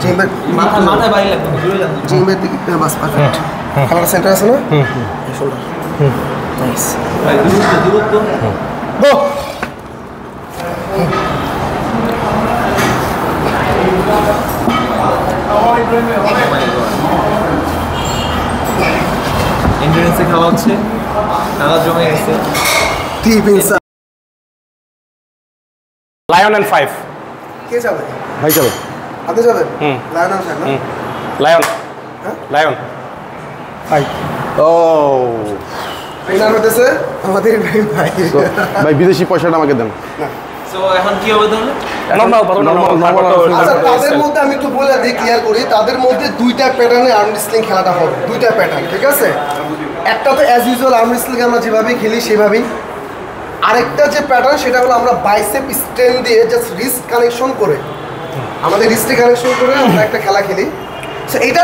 জিমের মাথায় বাইরে লাগবে জিমের দিকে বাস পারফেক্ট খেলার সেন্টার আছে না শোল্ডার নাইস ভাই দূরত্ব গো এন্ডুরেন্সে খেলা হচ্ছে খেলা জমে গেছে টিপ ইনসাইড লায়ন এন্ড 5 কে যাবে ভাই যাবে আপনি যাবেন লায়ন এন্ড 5 না লায়ন হ্যাঁ লায়ন 5 ও ট্রেনার হতেছে আমাদের ভাই ভাই বিদেশি পয়সাটা আমাকে দেন না সো এখন কি হবে তাহলে নরমাল আচ্ছা তাদের মধ্যে আমি একটু বলে দিই ক্লিয়ার করি তাদের মধ্যে দুইটা প্যাটার্নে আর্ম রেসলিং খেলাটা হবে দুইটা প্যাটার্ন ঠিক আছে একটা তো অ্যাজ ইউজুয়াল আর্ম রেসলিং আমরা যেভাবে খেলি সেভাবেই আরেকটা যে প্যাটার্ন সেটা হলো আমরা বাইসেপ স্ট্রেন দিয়ে জাস্ট রিস্ট কানেকশন করে আমাদের রিস্টে কানেকশন করে আমরা একটা খেলা খেলি সো এটা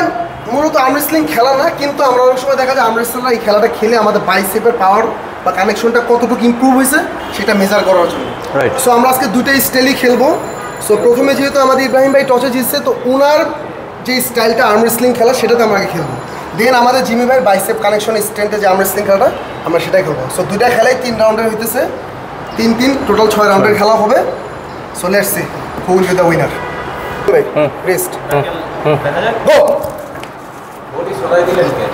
মূলত আর্ম রেসলিং খেলা না কিন্তু আমরা অনেক সময় দেখা যায় আর্ম রেসলাররা এই খেলাটা খেলে আমাদের বাইসেপের পাওয়ার বা কানেকশনটা কতটুকু ইমপ্রুভ হয়েছে সেটা মেজার করার জন্য রাইট সো আমরা আজকে দুইটা স্টাইলই খেলবো সো প্রথমে যেহেতু আমাদের ইব্রাহিম ভাই টসে জিতছে তো ওনার যে স্টাইলটা আর্ম রেসলিং খেলা সেটাতে আমরা আগে খেলবো দেন আমাদের জিমি ভাই বাইসেপ কানেকশন স্ট্রেন্থে যে আর্ম রেসলিং খেলাটা আমরা সেটাই খেলবো সো দুইটা খেলাই 3 রাউন্ডের হইতেছে 3 টোটাল 6 রাউন্ডের খেলা হবে so let's see who will be the winner rest go body সরাই দিলেন কে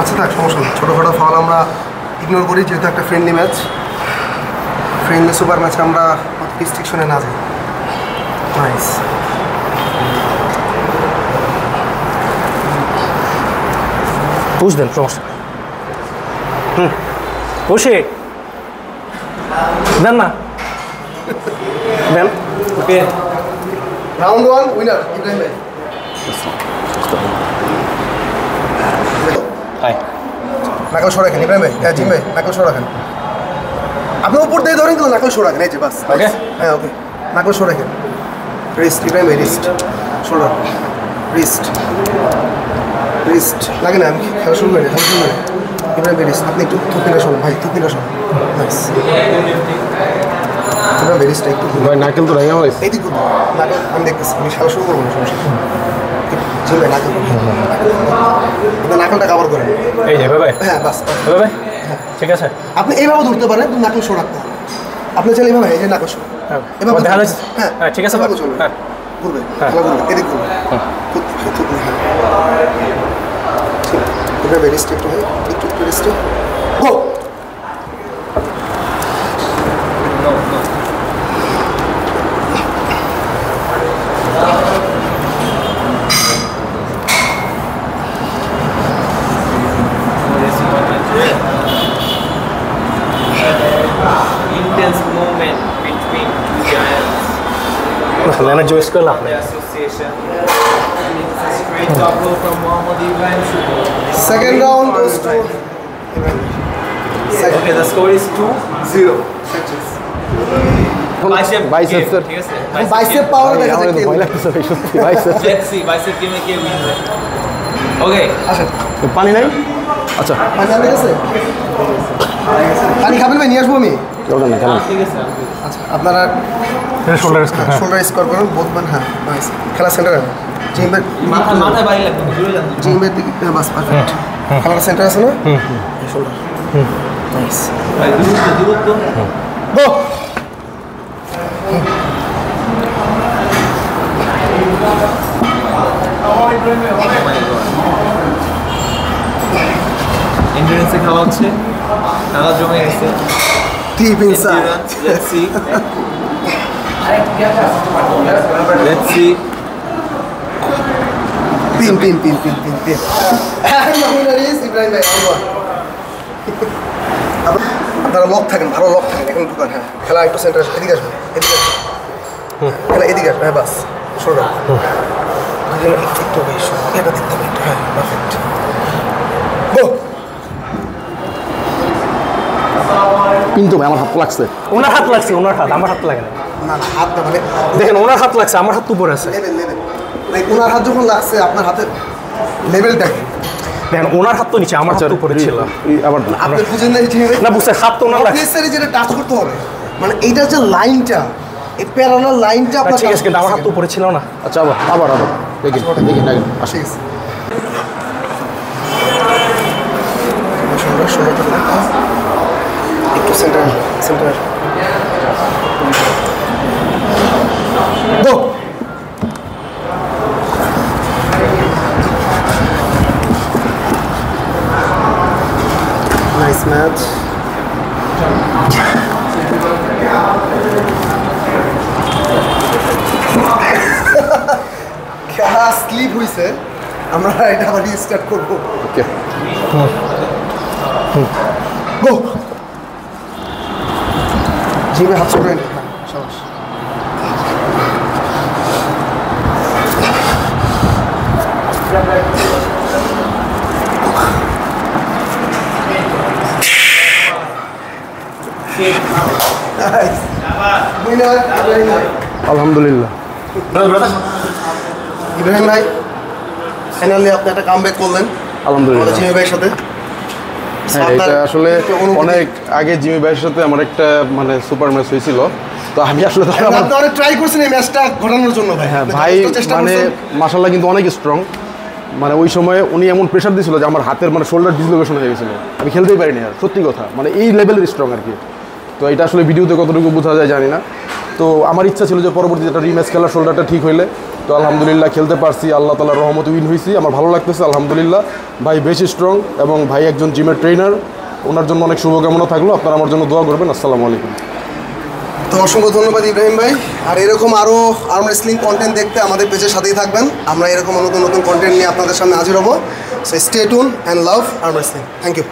আচ্ছা থাক সমস্যা নেই ছোটোখাটো ফাউল আমরা ইগনোর করি যেহেতু একটা ফ্রেন্ডলি ম্যাচ ফ্রেন্ডলি সুপার ম্যাচে আমরা রিস্ট্রিকশনে না যাই নাইস পুশ দেন সমস্যা পুষে দেন না দেন ওকে রাউন্ড 1 উইনার ইব্রাহিম ভাই হাই নাকল সরা রাখেন ইব্রাহিম ভাই হ্যাঁ জিম ভাই নাকল সরা রাখেন আপনি উপর দিয়ে ধরেন কিন্তু নাকল সরা রাখেন এই যে বাস ওকে হ্যাঁ ওকে নাকল সরা রাখেন রিস্ট ইব্রাহিম ভাই রিস্ট শোল্ডার রিস্ট রিস্ট লাগে না আমি খেলা শুরু করি ইব্রাহিম ভাই রিস্ট আপনি একটু থুপিনা শোনেন ভাই থুপিনা শোনেন নাইস ইব্রাহিম ভাই রিস্ট একটু ভাই নাকেল তো রাইয়া হয়েছে এই দিকে নাকল আমি দেখতেছি আমি খেলা শুরু করবো না সমস্যা জিম ভাই নাকল আপনি নাকলটা কভার করেন এই যে ভাই হ্যাঁ বাস ভাই ঠিক আছে আপনি এইভাবে ধরতে পারেন কিন্তু নাকল সরাতে হবে আপনি চাইলে এইভাবে এই যে নাকল সরা এভাবে দেখা যাচ্ছে হ্যাঁ হ্যাঁ ঠিক আছে হ্যাঁ ঘুরবে খেলা ঘুরবে এদিক ঘুরবে এটা ভেরি স্টেপ হয় একটু ভেরি স্টেপ গো Intense movement between two giants. मैंने जो इसको ला The association. Straight top row from Muhammad Ibrahim Shukr. Second round goes to Okay, the score is 2-0. Bicep Biceps game, ঠিক আছে? Bicep game. পাওয়ার দেখা যায় ভয় লাগতেছে ভাই সত্যি bicep Let's see, bicep game K win হয়। Okay. আসেন পানি নাই আচ্ছা পানি আনতে গেছে পানি খাবেন ভাই নিয়ে আসবো আমি ওটা না খেলেন ঠিক আছে। আচ্ছা আপনারা শোল্ডার শোল্ডার স্কোর করুন বোথ ম্যান হ্যাঁ নাইস খেলা সেন্টার জিমের মাথায় বাইরে লাগবে, দূরে লাগবে। জিমের দিকে বাস পারফেক্ট খেলার সেন্টার আছে না শোল্ডার নাইস ভাই দূরত্ব গো এন্ডুরেন্সে খেলা হচ্ছে খেলা জমে গেছে tip inside Let's see. Let's see. Pin Ibrahim ভাই আপনারা লক থাকেন ভালো লক থাকেন এখন দোকান হ্যাঁ খেলা একটু সেন্টার এদিকে আসবে খেলা এদিকে আসবে হ্যাঁ বাস শোনো একটু বেশ এটা দেখতে হবে একটু হ্যাঁ পারফেক্ট গো কিন্তু ভাই আমার হাত লাগছে ওনার হাত লাগছে ওনার হাত আমার হাত লাগে না না না হাত না মানে দেখেন ওনার হাত লাগছে আমার হাত উপরে আছে লেভেল লাইক ওনার হাত যখন লাগছে আপনার হাতের লেভেলটা কি দেখেন ওনার হাত তো নিচে, আমার হাত তো উপরে ছিল। আবার আপনি বুঝেন না জিমি ভাই? না বুঝতে, হাত তো ওনার লাগছে। অবভিয়াসলি যেটা টাচ করতে হবে, মানে এইটা যে লাইনটা, এই প্যারালাল লাইনটা আপনার ঠিক আছে, কিন্তু আমার হাত তো উপরে ছিল না। আচ্ছা আবার দেখি ঠিক আছে। একটু সেন্টার গো। Nice match. খেলা স্লিপ হয়েছে, আমরা এটা আবার রিস্টার্ট করবো। ওকে গো। জিমে হাত ছড়ে নি। আলহামদুলিল্লাহ। ইব্রাহিম ভাই, ফাইনালি আপনি একটা কামব্যাক করলেন আলহামদুলিল্লাহ। জিমি ভাইয়ের সাথে। হ্যাঁ, এটা আসলে অনেক আগে জিমি ভাইয়ের সাথে আমার একটা মানে সুপার ম্যাচ হয়েছিল। তো আমি আসলে আপনি অনেক ট্রাই করছেন এই ম্যাচটা ঘটানোর জন্য ভাই। হ্যাঁ ভাই, মানে মাশাআল্লাহ কিন্তু অনেক স্ট্রং। মানে ওই সময় উনি এমন প্রেশার দিয়েছিল যে আমার হাতের মানে শোল্ডার ডিসলোকেশন হয়ে গেছিলো, আমি খেলতেই পারিনি আর, সত্যি কথা। মানে এই লেভেলের স্ট্রং আর কি। তো এটা আসলে ভিডিওতে কতটুকু বোঝা যায় জানি না। তো আমার ইচ্ছা ছিল যে পরবর্তীতে একটা রিম্যাচ খেলার, শোল্ডারটা ঠিক হইলে। তো আলহামদুলিল্লাহ খেলতে পারছি, আল্লাহ তাআলার রহমতে উইন হয়েছি, আমার ভালো লাগতেছে আলহামদুলিল্লাহ। ভাই বেশি স্ট্রং এবং ভাই একজন জিমের ট্রেনার, ওনার জন্য অনেক শুভকামনা থাকলো। আপনারা আমার জন্য দোয়া করবেন। আসসালামু আলাইকুম। তো অসংখ্য ধন্যবাদ ইব্রাহিম ভাই। আর এরকম আরও আর্ম রেসলিং কন্টেন্ট দেখতে আমাদের পেজের সাথেই থাকবেন। আমরা এরকম নতুন কন্টেন্ট নিয়ে আপনাদের সামনে হাজির হব। So stay tuned and love arm wrestling. Thank you.